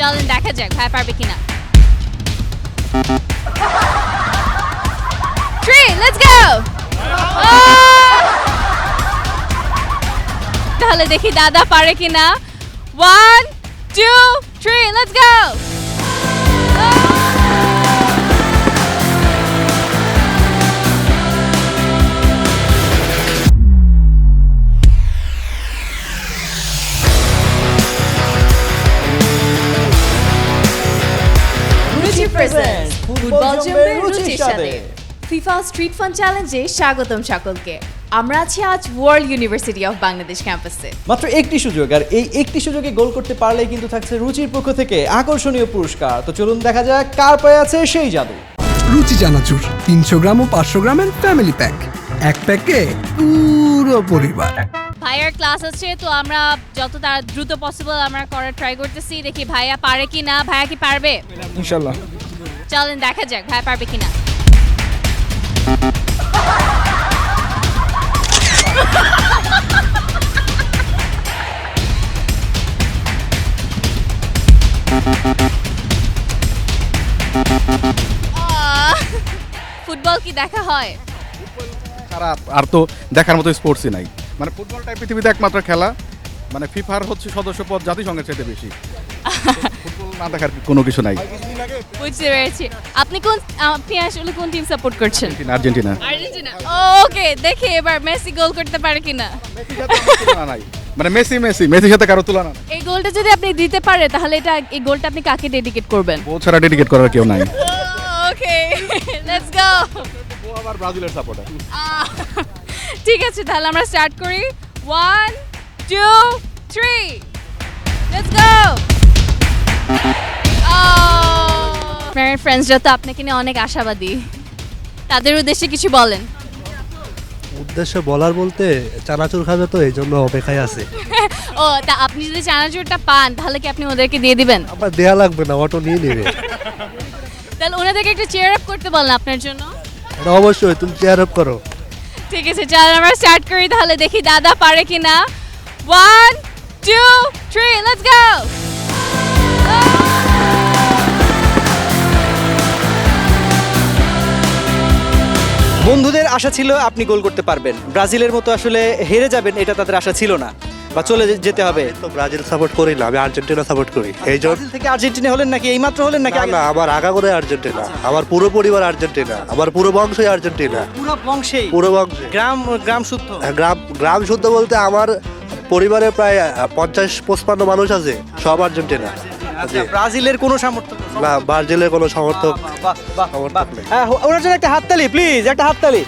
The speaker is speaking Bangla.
চলেন দেখা যাক ভাই পারবে কিনা। 3 লেটস গো। তাহলে দেখি দাদা পারে কিনা। 1 2 3 লেটস গো। রুচি প্রেজেন্টস ফুটবল জমবে রুচির সাথে ফিফা স্ট্রিট ফান চ্যালেঞ্জে স্বাগতম সকলকে। আমরা আছি আজ ওয়ার্ল্ড ইউনিভার্সিটি অফ বাংলাদেশ ক্যাম্পাসে। মাত্র একটি সুযোগ, আর এই একটি সুযোগে গোল করতে পারলেই কিন্তু থাকছে রুচির পক্ষ থেকে আকর্ষণীয় পুরস্কার। তো চলুন দেখা যাক কার পায়ে আছে সেই জাদু। রুচি চানাচুর 300 গ্রাম ও 500 গ্রামের ফ্যামিলি প্যাক, এক প্যাকে পুরো পরিবার। ভাইয়ার ক্লাস আছে, তো আমরা যত তার দ্রুত পসিবল আমরা করার ট্রাই করতেছি। দেখি ভাইয়া পারে কিনা। ভাইয়া কি পারবে? ইনশাআল্লাহ। চলেন দেখা যাক ভাইয়া পারবে কিনা। ফুটবল কি দেখা হয়? খারাপ, আর তো দেখার মতো স্পোর্টসই নাই। মানে ফুটবলটাই পৃথিবীতে একমাত্র খেলা, মানে ফিফার হচ্ছে সদস্যপদ জাতিসংঘের চাইতে বেশি। ফুটবল না দেখার কোনো কিছু নাই। বুঝতে পেরেছি। আপনি আসলে কোন টিম সাপোর্ট করছেন? আর্জেন্টিনা। আর্জেন্টিনা। ওকে, দেখি এবার মেসি গোল করতে পারে কিনা। তুলনা নাই, মানে মেসির সাথে কারো তুলনা নাই। এই গোলটা যদি আপনি দিতে পারে তাহলে এই গোলটা আপনি কাকে ডেডিকেট করবেন? ও ছাড়া ডেডিকেট করার কেউ নাই। ওকে, লেটস গো। ও আবার ব্রাজিলের সাপোর্টার। ঠিক আছে, তাহলে আমরা স্টার্ট করি। 1 2 3 লেটস গো। আপনার ফ্রেন্ডসরা তো আপনাকে নিয়ে অনেক আশাবাদী, তাদের উদ্দেশ্যে কিছু বলেন। উদ্দেশ্য বলার বলতে চানাচুর খাবে, তো এই জন্য অপেক্ষায় আছে। ও, তা আপনি যদি চানাচুরটা পান তাহলে কি আপনি ওদেরকে দিয়ে দিবেন? আবার দেয়া লাগবে না, অটো নিয়ে নেবে। তাহলে ওনাদেরকে একটু চেয়ার আপ করতে বলেন আপনার জন্য। এটা অবশ্যই, তুমি চেয়ার আপ করো। ঠিক আছে, চল আমরা স্টার্ট করি তাহলে, দেখি দাদা পারে কিনা। 1 2 3 লেটস গো। বন্ধুদের আশা ছিল আপনি গোল করতে পারবেন, ব্রাজিলের মতো আসলে হেরে যাবেন এটা তাদের আশা ছিল না, বা চলে যেতে হবে। তো ব্রাজিল সাপোর্ট করি না, আমি আর্জেন্টিনা সাপোর্ট করি। এই জন্য ব্রাজিল থেকে আর্জেন্টিনা হলেন নাকি? এইমাত্র হলেন নাকি? না না, আমার আগা করে আর্জেন্টিনা, আমার পুরো পরিবার আর্জেন্টিনা, আমার পুরো বংশই আর্জেন্টিনা। পুরো বংশেই? পুরো বংশে। গ্রাম শুদ্ধ? গ্রাম শুদ্ধ বলতে আমার পরিবারে প্রায় 50-55 মানুষ আছে, সব আর্জেন্টিনা। আচ্ছা, ব্রাজিলের কোনো সামর্থ্য নেই? না, ব্রাজিলের কোনো সমর্থক বাহ, বাহ, বাহ, সমর্থক বাহ। নেই। হ্যাঁ, ওনার জন্য একটা হাততালি প্লিজ, একটা হাততালি।